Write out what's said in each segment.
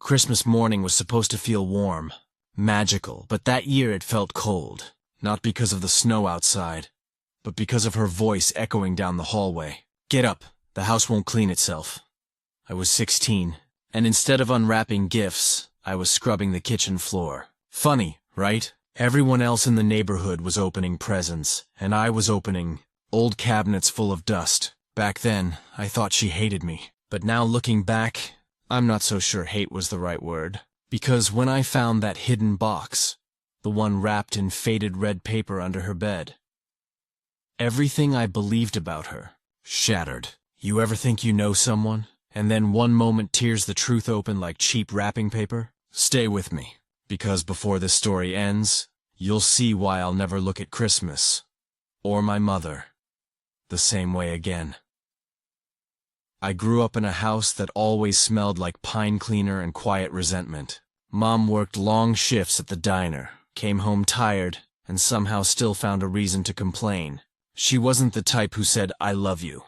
Christmas morning was supposed to feel warm, magical, but that year it felt cold, not because of the snow outside, but because of her voice echoing down the hallway. "Get up, the house won't clean itself." I was 16, and instead of unwrapping gifts, I was scrubbing the kitchen floor. Funny, right? Everyone else in the neighborhood was opening presents, and I was opening old cabinets full of dust. Back then, I thought she hated me. But now looking back, I'm not so sure hate was the right word. Because when I found that hidden box, the one wrapped in faded red paper under her bed, everything I believed about her shattered. You ever think you know someone, and then one moment tears the truth open like cheap wrapping paper? Stay with me, because before this story ends, you'll see why I'll never look at Christmas, or my mother, the same way again. I grew up in a house that always smelled like pine cleaner and quiet resentment. Mom worked long shifts at the diner, came home tired, and somehow still found a reason to complain. She wasn't the type who said, "I love you."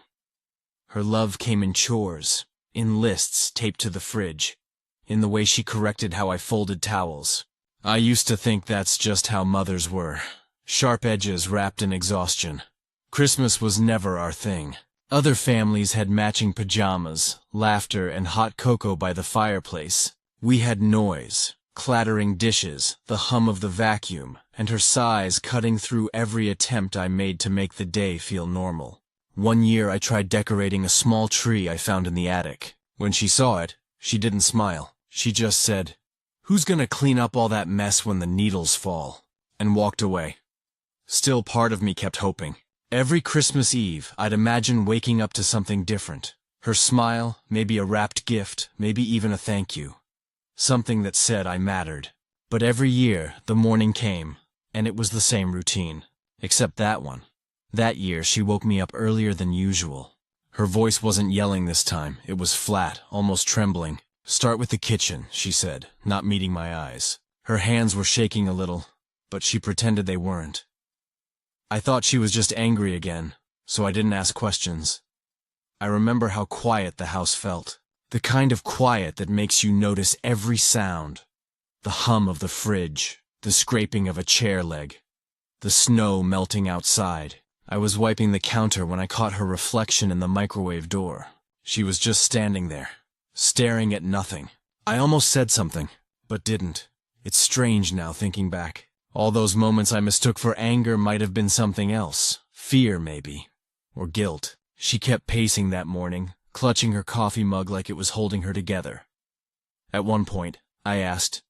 Her love came in chores, in lists taped to the fridge, in the way she corrected how I folded towels. I used to think that's just how mothers were. Sharp edges wrapped in exhaustion. Christmas was never our thing. Other families had matching pajamas, laughter, and hot cocoa by the fireplace. We had noise, clattering dishes, the hum of the vacuum, and her sighs cutting through every attempt I made to make the day feel normal. One year I tried decorating a small tree I found in the attic. When she saw it, she didn't smile. She just said, "Who's gonna clean up all that mess when the needles fall?" and walked away. Still, part of me kept hoping. Every Christmas Eve, I'd imagine waking up to something different. Her smile, maybe a wrapped gift, maybe even a thank you. Something that said I mattered. But every year, the morning came, and it was the same routine. Except that one. That year, she woke me up earlier than usual. Her voice wasn't yelling this time. It was flat, almost trembling. "Start with the kitchen," she said, not meeting my eyes. Her hands were shaking a little, but she pretended they weren't. I thought she was just angry again, so I didn't ask questions. I remember how quiet the house felt. The kind of quiet that makes you notice every sound. The hum of the fridge, the scraping of a chair leg, the snow melting outside. I was wiping the counter when I caught her reflection in the microwave door. She was just standing there, staring at nothing. I almost said something, but didn't. It's strange now thinking back. All those moments I mistook for anger might have been something else. Fear, maybe. Or guilt. She kept pacing that morning, clutching her coffee mug like it was holding her together. At one point, I asked,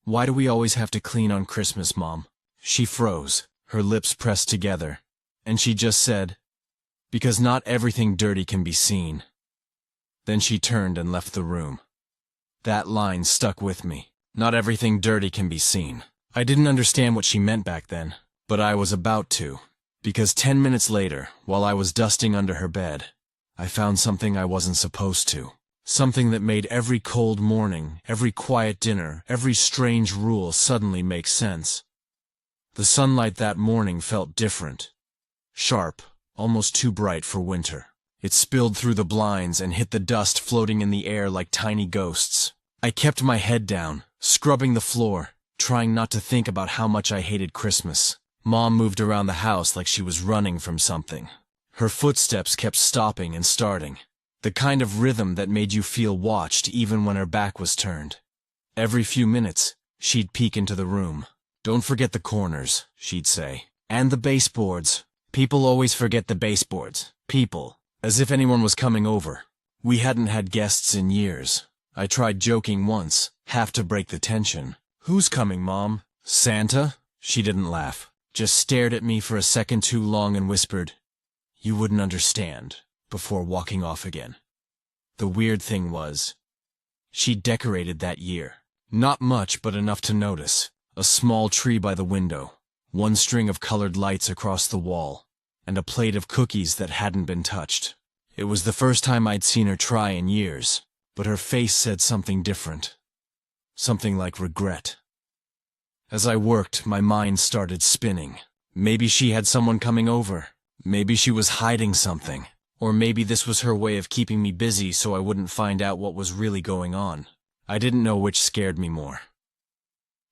"Why do we always have to clean on Christmas, Mom?" She froze, her lips pressed together, and she just said, "Because not everything dirty can be seen." Then she turned and left the room. That line stuck with me. Not everything dirty can be seen. I didn't understand what she meant back then, but I was about to, because 10 minutes later, while I was dusting under her bed, I found something I wasn't supposed to. Something that made every cold morning, every quiet dinner, every strange rule suddenly make sense. The sunlight that morning felt different. Sharp, almost too bright for winter. It spilled through the blinds and hit the dust floating in the air like tiny ghosts. I kept my head down, scrubbing the floor, trying not to think about how much I hated Christmas. Mom moved around the house like she was running from something. Her footsteps kept stopping and starting. The kind of rhythm that made you feel watched even when her back was turned. Every few minutes, she'd peek into the room. "Don't forget the corners," she'd say. "And the baseboards. People always forget the baseboards." People. As if anyone was coming over. We hadn't had guests in years. I tried joking once, half to break the tension. "Who's coming, Mom? Santa?" She didn't laugh, just stared at me for a second too long and whispered, "You wouldn't understand," before walking off again. The weird thing was, she decorated that year. Not much, but enough to notice. A small tree by the window, one string of colored lights across the wall, and a plate of cookies that hadn't been touched. It was the first time I'd seen her try in years, but her face said something different. Something like regret. As I worked, my mind started spinning. Maybe she had someone coming over. Maybe she was hiding something. Or maybe this was her way of keeping me busy so I wouldn't find out what was really going on. I didn't know which scared me more.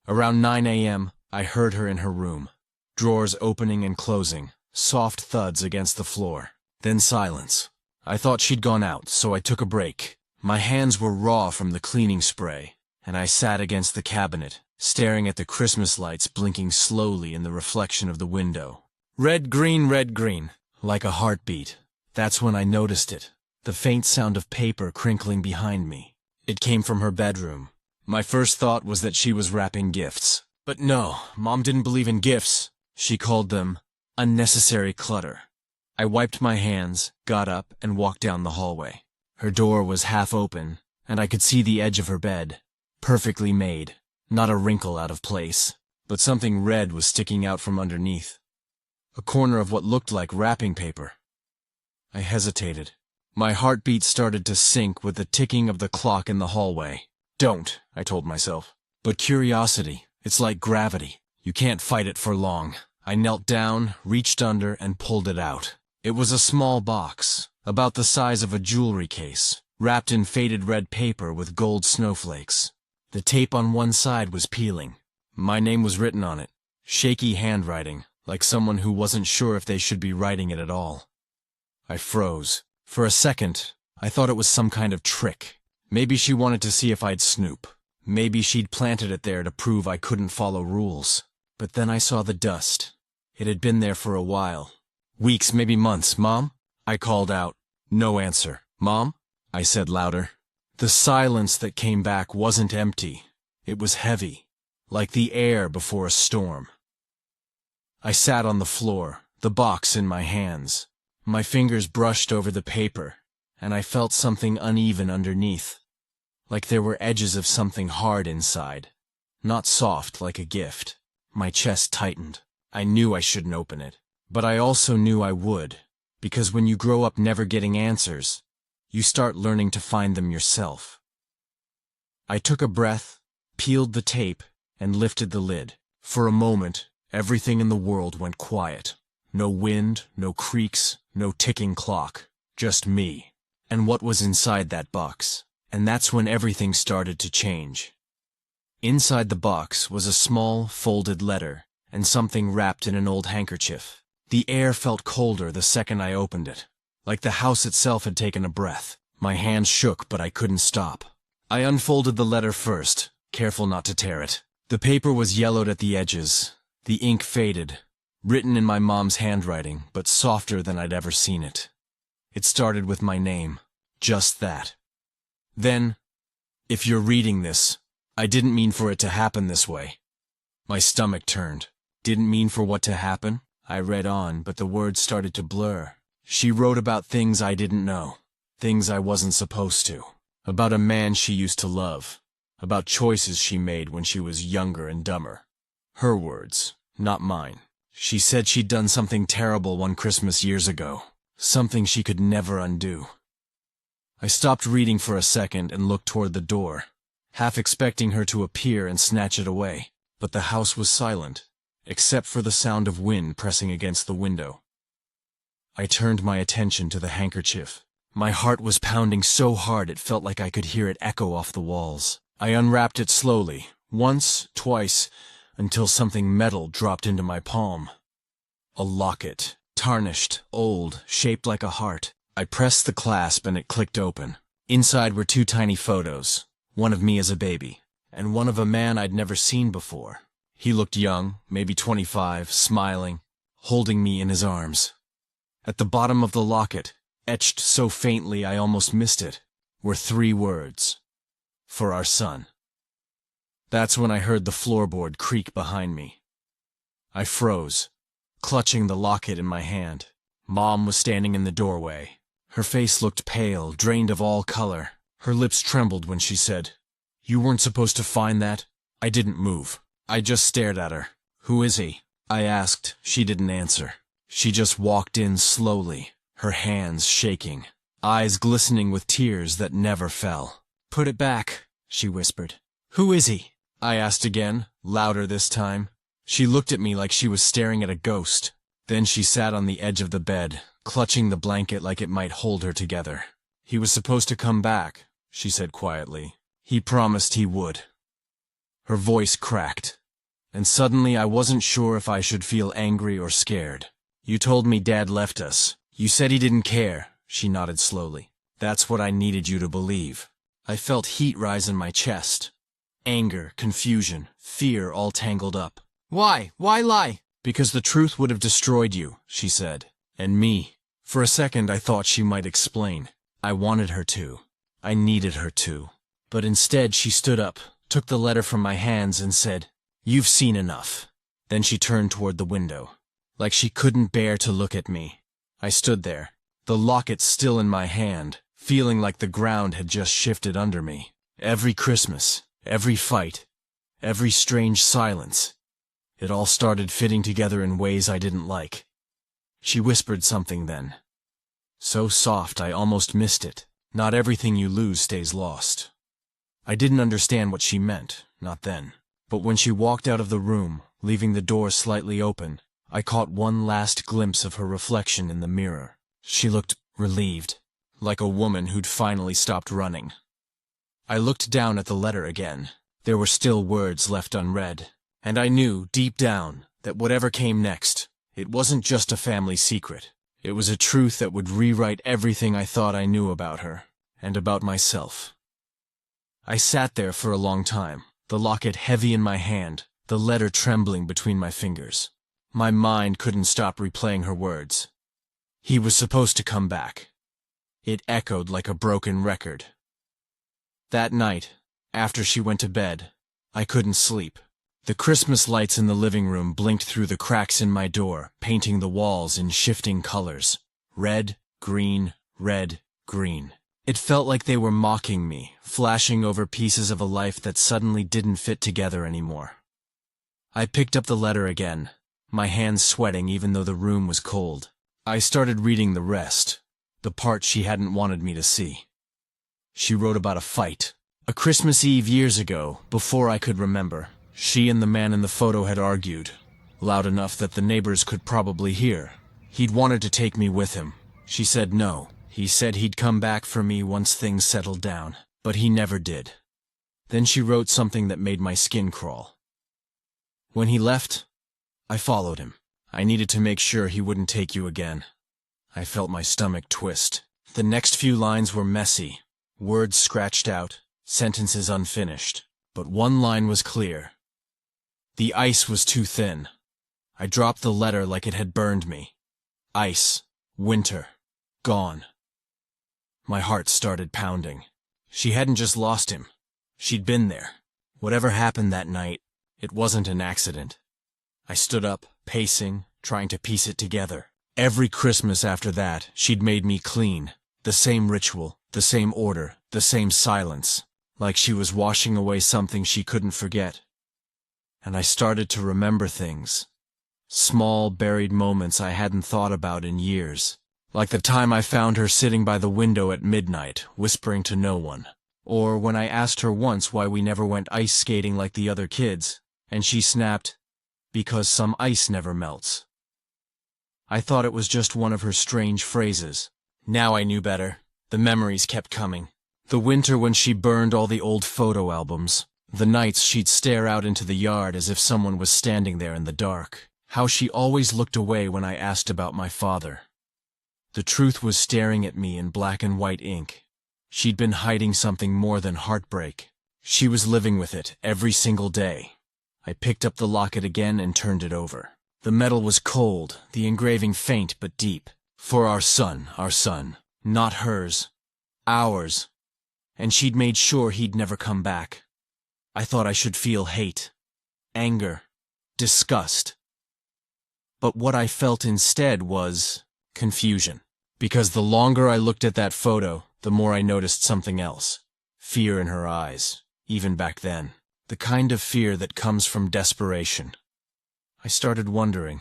Around 9 a.m., I heard her in her room. Drawers opening and closing, soft thuds against the floor, then silence. I thought she'd gone out, so I took a break. My hands were raw from the cleaning spray, and I sat against the cabinet, staring at the Christmas lights blinking slowly in the reflection of the window. Red, green, like a heartbeat. That's when I noticed it, the faint sound of paper crinkling behind me. It came from her bedroom. My first thought was that she was wrapping gifts. But no, Mom didn't believe in gifts. She called them unnecessary clutter. I wiped my hands, got up, and walked down the hallway. Her door was half open, and I could see the edge of her bed. Perfectly made, not a wrinkle out of place, but something red was sticking out from underneath. A corner of what looked like wrapping paper. I hesitated. My heartbeat started to sync with the ticking of the clock in the hallway. Don't, I told myself. But curiosity, it's like gravity. You can't fight it for long. I knelt down, reached under, and pulled it out. It was a small box, about the size of a jewelry case, wrapped in faded red paper with gold snowflakes. The tape on one side was peeling. My name was written on it, shaky handwriting, like someone who wasn't sure if they should be writing it at all. I froze. For a second, I thought it was some kind of trick. Maybe she wanted to see if I'd snoop. Maybe she'd planted it there to prove I couldn't follow rules. But then I saw the dust. It had been there for a while. Weeks, maybe months. Mom? I called out. No answer. Mom? I said louder. The silence that came back wasn't empty. It was heavy, like the air before a storm. I sat on the floor, the box in my hands. My fingers brushed over the paper, and I felt something uneven underneath, like there were edges of something hard inside, not soft like a gift. My chest tightened. I knew I shouldn't open it, but I also knew I would, because when you grow up never getting answers, you start learning to find them yourself. I took a breath, peeled the tape, and lifted the lid. For a moment, everything in the world went quiet. No wind, no creaks, no ticking clock. Just me. And what was inside that box. And that's when everything started to change. Inside the box was a small, folded letter, and something wrapped in an old handkerchief. The air felt colder the second I opened it, like the house itself had taken a breath. My hands shook, but I couldn't stop. I unfolded the letter first, careful not to tear it. The paper was yellowed at the edges, the ink faded, written in my mom's handwriting, but softer than I'd ever seen it. It started with my name, just that. Then, if you're reading this, I didn't mean for it to happen this way. My stomach turned. Didn't mean for what to happen? I read on, but the words started to blur. She wrote about things I didn't know, things I wasn't supposed to, about a man she used to love, about choices she made when she was younger and dumber. Her words, not mine. She said she'd done something terrible one Christmas years ago, something she could never undo. I stopped reading for a second and looked toward the door, half expecting her to appear and snatch it away. But the house was silent, except for the sound of wind pressing against the window. I turned my attention to the handkerchief. My heart was pounding so hard it felt like I could hear it echo off the walls. I unwrapped it slowly, once, twice, until something metal dropped into my palm. A locket, tarnished, old, shaped like a heart. I pressed the clasp and it clicked open. Inside were two tiny photos, one of me as a baby, and one of a man I'd never seen before. He looked young, maybe 25, smiling, holding me in his arms. At the bottom of the locket, etched so faintly I almost missed it, were 3 words. For our son. That's when I heard the floorboard creak behind me. I froze, clutching the locket in my hand. Mom was standing in the doorway. Her face looked pale, drained of all color. Her lips trembled when she said, "You weren't supposed to find that?" I didn't move. I just stared at her. "Who is he?" I asked. She didn't answer. She just walked in slowly, her hands shaking, eyes glistening with tears that never fell. "Put it back," she whispered. "Who is he?" I asked again, louder this time. She looked at me like she was staring at a ghost. Then she sat on the edge of the bed, clutching the blanket like it might hold her together. "He was supposed to come back," she said quietly. He promised he would. Her voice cracked, and suddenly I wasn't sure if I should feel angry or scared. You told me Dad left us. You said he didn't care, she nodded slowly. That's what I needed you to believe. I felt heat rise in my chest. Anger, confusion, fear all tangled up. Why? Why lie? Because the truth would have destroyed you, she said. And me. For a second I thought she might explain. I wanted her to. I needed her to. But instead she stood up, took the letter from my hands and said, "You've seen enough." Then she turned toward the window. Like she couldn't bear to look at me. I stood there, the locket still in my hand, feeling like the ground had just shifted under me. Every Christmas, every fight, every strange silence. It all started fitting together in ways I didn't like. She whispered something then. So soft I almost missed it. Not everything you lose stays lost. I didn't understand what she meant, not then. But when she walked out of the room, leaving the door slightly open, I caught one last glimpse of her reflection in the mirror. She looked relieved, like a woman who'd finally stopped running. I looked down at the letter again. There were still words left unread, and I knew, deep down, that whatever came next, it wasn't just a family secret. It was a truth that would rewrite everything I thought I knew about her, and about myself. I sat there for a long time, the locket heavy in my hand, the letter trembling between my fingers. My mind couldn't stop replaying her words. He was supposed to come back. It echoed like a broken record. That night, after she went to bed, I couldn't sleep. The Christmas lights in the living room blinked through the cracks in my door, painting the walls in shifting colors. Red, green, red, green. It felt like they were mocking me, flashing over pieces of a life that suddenly didn't fit together anymore. I picked up the letter again, my hands sweating even though the room was cold. I started reading the rest, the part she hadn't wanted me to see. She wrote about a fight. A Christmas Eve years ago, before I could remember, she and the man in the photo had argued, loud enough that the neighbors could probably hear. He'd wanted to take me with him. She said no. He said he'd come back for me once things settled down, but he never did. Then she wrote something that made my skin crawl. When he left, I followed him. I needed to make sure he wouldn't take you again. I felt my stomach twist. The next few lines were messy, words scratched out, sentences unfinished. But one line was clear. The ice was too thin. I dropped the letter like it had burned me. Ice. Winter. Gone. My heart started pounding. She hadn't just lost him. She'd been there. Whatever happened that night, it wasn't an accident. I stood up, pacing, trying to piece it together. Every Christmas after that, she'd made me clean. The same ritual, the same order, the same silence. Like she was washing away something she couldn't forget. And I started to remember things. Small, buried moments I hadn't thought about in years. Like the time I found her sitting by the window at midnight, whispering to no one. Or when I asked her once why we never went ice skating like the other kids, and she snapped, "Because some ice never melts." I thought it was just one of her strange phrases. Now I knew better. The memories kept coming. The winter when she burned all the old photo albums. The nights she'd stare out into the yard as if someone was standing there in the dark. How she always looked away when I asked about my father. The truth was staring at me in black and white ink. She'd been hiding something more than heartbreak. She was living with it every single day. I picked up the locket again and turned it over. The metal was cold, the engraving faint but deep. For our son, not hers. Ours. And she'd made sure he'd never come back. I thought I should feel hate, anger, disgust. But what I felt instead was confusion. Because the longer I looked at that photo, the more I noticed something else. Fear in her eyes, even back then. The kind of fear that comes from desperation. I started wondering,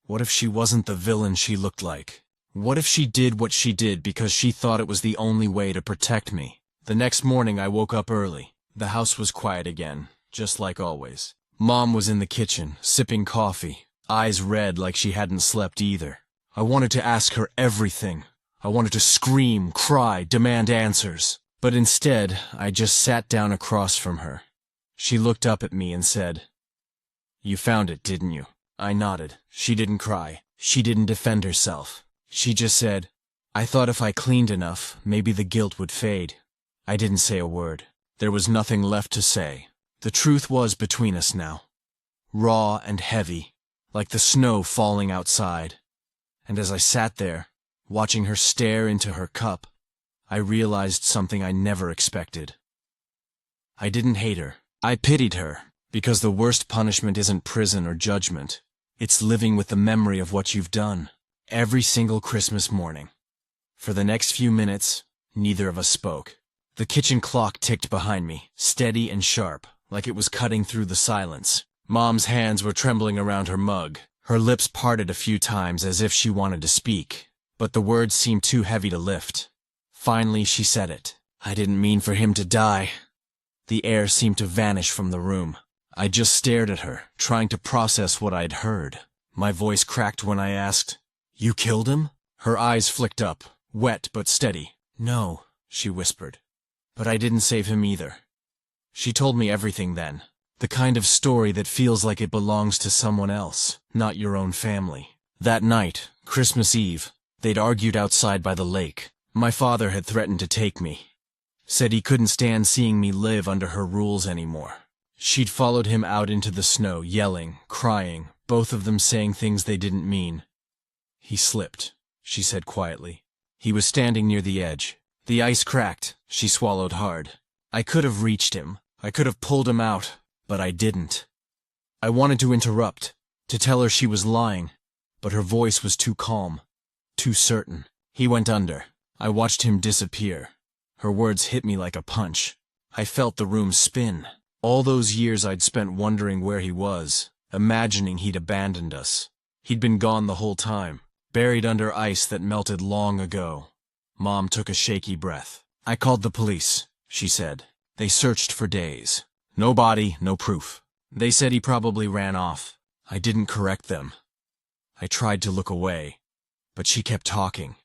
what if she wasn't the villain she looked like? What if she did what she did because she thought it was the only way to protect me? The next morning I woke up early. The house was quiet again, just like always. Mom was in the kitchen, sipping coffee, eyes red like she hadn't slept either. I wanted to ask her everything. I wanted to scream, cry, demand answers. But instead, I just sat down across from her. She looked up at me and said, "You found it, didn't you?" I nodded. She didn't cry. She didn't defend herself. She just said, "I thought if I cleaned enough, maybe the guilt would fade." I didn't say a word. There was nothing left to say. The truth was between us now. Raw and heavy, like the snow falling outside. And as I sat there, watching her stare into her cup, I realized something I never expected. I didn't hate her. I pitied her, because the worst punishment isn't prison or judgment. It's living with the memory of what you've done, every single Christmas morning. For the next few minutes, neither of us spoke. The kitchen clock ticked behind me, steady and sharp, like it was cutting through the silence. Mom's hands were trembling around her mug. Her lips parted a few times as if she wanted to speak, but the words seemed too heavy to lift. Finally, she said it. "I didn't mean for him to die." The air seemed to vanish from the room. I just stared at her, trying to process what I'd heard. My voice cracked when I asked, "You killed him?" Her eyes flicked up, wet but steady. "No," she whispered. "But I didn't save him either." She told me everything then. The kind of story that feels like it belongs to someone else, not your own family. That night, Christmas Eve, they'd argued outside by the lake. My father had threatened to take me. Said he couldn't stand seeing me live under her rules anymore. She'd followed him out into the snow, yelling, crying, both of them saying things they didn't mean. "He slipped," she said quietly. "He was standing near the edge. The ice cracked." She swallowed hard. "I could have reached him. I could have pulled him out, but I didn't." I wanted to interrupt, to tell her she was lying, but her voice was too calm, too certain. "He went under. I watched him disappear." Her words hit me like a punch. I felt the room spin. All those years I'd spent wondering where he was, imagining he'd abandoned us. He'd been gone the whole time, buried under ice that melted long ago. Mom took a shaky breath. "I called the police," she said. "They searched for days. No body, no proof. They said he probably ran off." I didn't correct them. I tried to look away, but she kept talking,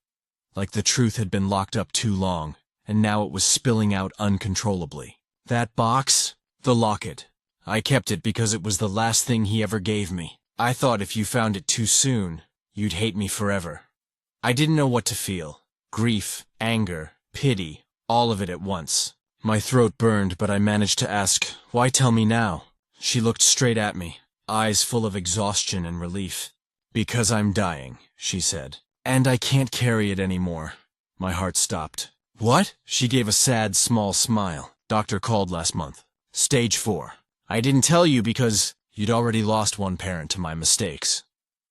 like the truth had been locked up too long, and now it was spilling out uncontrollably. "That box? The locket. I kept it because it was the last thing he ever gave me. I thought if you found it too soon, you'd hate me forever." I didn't know what to feel. Grief, anger, pity, all of it at once. My throat burned, but I managed to ask, "Why tell me now?" She looked straight at me, eyes full of exhaustion and relief. "Because I'm dying," she said. "And I can't carry it anymore." My heart stopped. "What?" She gave a sad, small smile. "Doctor called last month. Stage 4. I didn't tell you because you'd already lost one parent to my mistakes."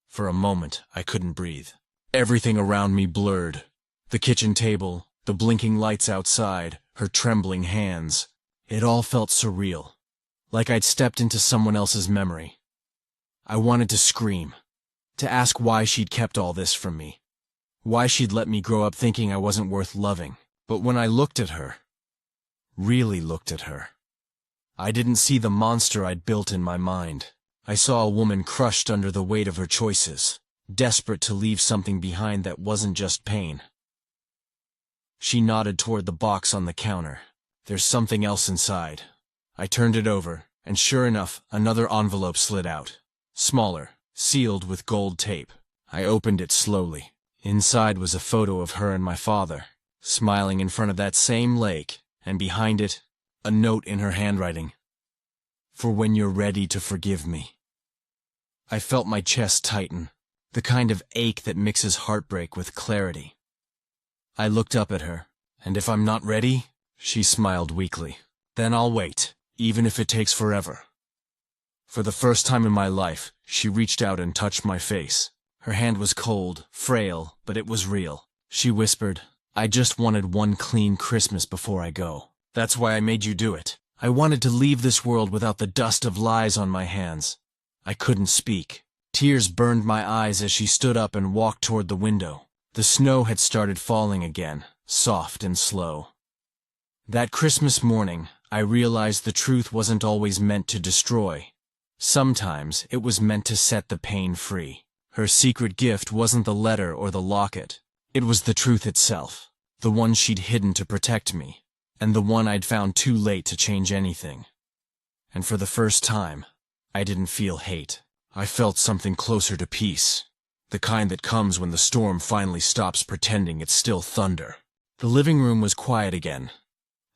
For a moment, I couldn't breathe. Everything around me blurred. The kitchen table, the blinking lights outside, her trembling hands. It all felt surreal, like I'd stepped into someone else's memory. I wanted to scream, to ask why she'd kept all this from me, why she'd let me grow up thinking I wasn't worth loving. But when I looked at her, really looked at her, I didn't see the monster I'd built in my mind. I saw a woman crushed under the weight of her choices, desperate to leave something behind that wasn't just pain. She nodded toward the box on the counter. "There's something else inside." I turned it over, and sure enough, another envelope slid out. Smaller, sealed with gold tape. I opened it slowly. Inside was a photo of her and my father, smiling in front of that same lake, and behind it, a note in her handwriting. "For when you're ready to forgive me." I felt my chest tighten, the kind of ache that mixes heartbreak with clarity. I looked up at her, and if I'm not ready, she smiled weakly, "then I'll wait, even if it takes forever." For the first time in my life, she reached out and touched my face. Her hand was cold, frail, but it was real. She whispered, "I just wanted one clean Christmas before I go. That's why I made you do it. I wanted to leave this world without the dust of lies on my hands." I couldn't speak. Tears burned my eyes as she stood up and walked toward the window. The snow had started falling again, soft and slow. That Christmas morning, I realized the truth wasn't always meant to destroy. Sometimes it was meant to set the pain free. Her secret gift wasn't the letter or the locket. It was the truth itself, the one she'd hidden to protect me. and the one I'd found too late to change anything. And for the first time, I didn't feel hate. I felt something closer to peace, the kind that comes when the storm finally stops pretending it's still thunder. The living room was quiet again,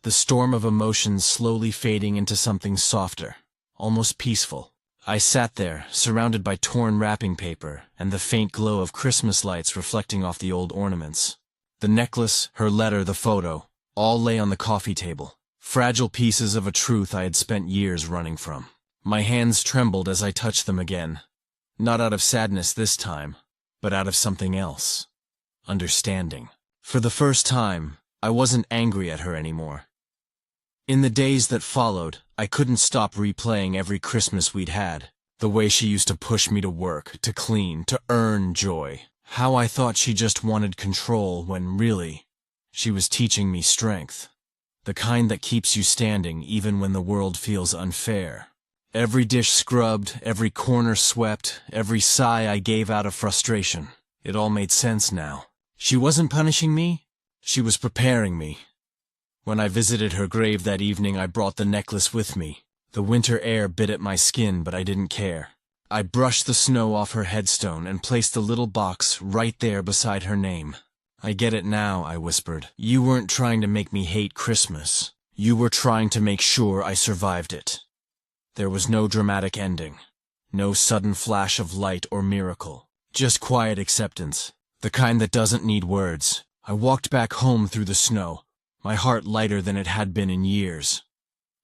the storm of emotions slowly fading into something softer, almost peaceful. I sat there, surrounded by torn wrapping paper and the faint glow of Christmas lights reflecting off the old ornaments. The necklace, her letter, the photo, all lay on the coffee table, fragile pieces of a truth I had spent years running from. My hands trembled as I touched them again, not out of sadness this time, but out of something else. Understanding. For the first time, I wasn't angry at her anymore. In the days that followed, I couldn't stop replaying every Christmas we'd had. The way she used to push me to work, to clean, to earn joy. How I thought she just wanted control when really, she was teaching me strength. The kind that keeps you standing even when the world feels unfair. Every dish scrubbed, every corner swept, every sigh I gave out of frustration. It all made sense now. She wasn't punishing me, she was preparing me. When I visited her grave that evening, I brought the necklace with me. The winter air bit at my skin, but I didn't care. I brushed the snow off her headstone and placed the little box right there beside her name. I get it now, I whispered. You weren't trying to make me hate Christmas. You were trying to make sure I survived it. There was no dramatic ending. No sudden flash of light or miracle. Just quiet acceptance. The kind that doesn't need words. I walked back home through the snow, my heart lighter than it had been in years.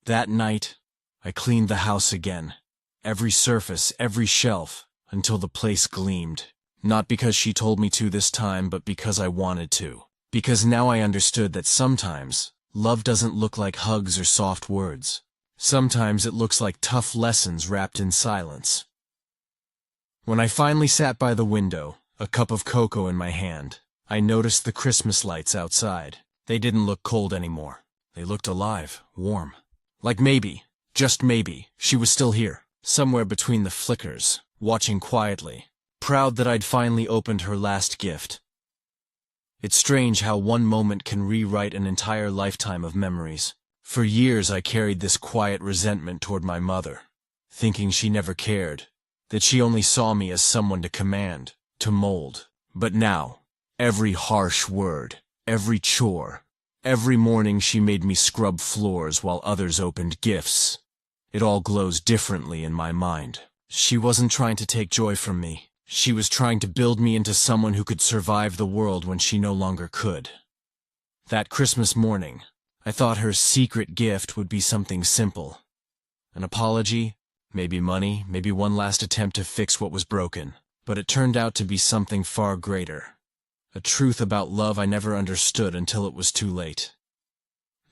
That night, I cleaned the house again. Every surface, every shelf, until the place gleamed. Not because she told me to this time, but because I wanted to. Because now I understood that sometimes, love doesn't look like hugs or soft words. Sometimes it looks like tough lessons wrapped in silence. When I finally sat by the window, a cup of cocoa in my hand, I noticed the Christmas lights outside. They didn't look cold anymore. They looked alive, warm. Like maybe, just maybe, she was still here, somewhere between the flickers, watching quietly, proud that I'd finally opened her last gift. It's strange how one moment can rewrite an entire lifetime of memories. For years I carried this quiet resentment toward my mother, thinking she never cared, that she only saw me as someone to command, to mold. But now, every harsh word, every chore, every morning she made me scrub floors while others opened gifts. It all glows differently in my mind. She wasn't trying to take joy from me. She was trying to build me into someone who could survive the world when she no longer could. That Christmas morning, I thought her secret gift would be something simple. An apology, maybe money, maybe one last attempt to fix what was broken. But it turned out to be something far greater. A truth about love I never understood until it was too late.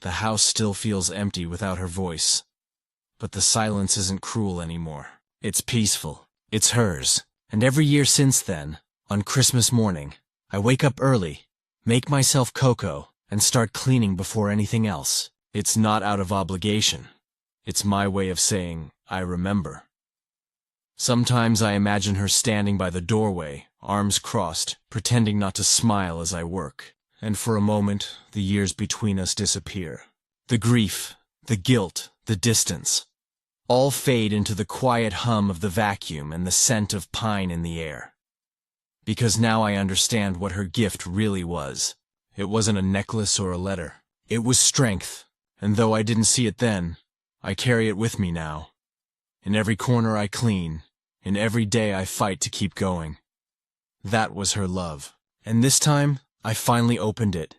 The house still feels empty without her voice. But the silence isn't cruel anymore. It's peaceful. It's hers. And every year since then, on Christmas morning, I wake up early, make myself cocoa, and start cleaning before anything else. It's not out of obligation. It's my way of saying, I remember. Sometimes I imagine her standing by the doorway, arms crossed, pretending not to smile as I work. And for a moment, the years between us disappear. The grief, the guilt, the distance, all fade into the quiet hum of the vacuum and the scent of pine in the air. Because now I understand what her gift really was. It wasn't a necklace or a letter. It was strength, and though I didn't see it then, I carry it with me now. In every corner I clean, in every day I fight to keep going. That was her love. And this time, I finally opened it,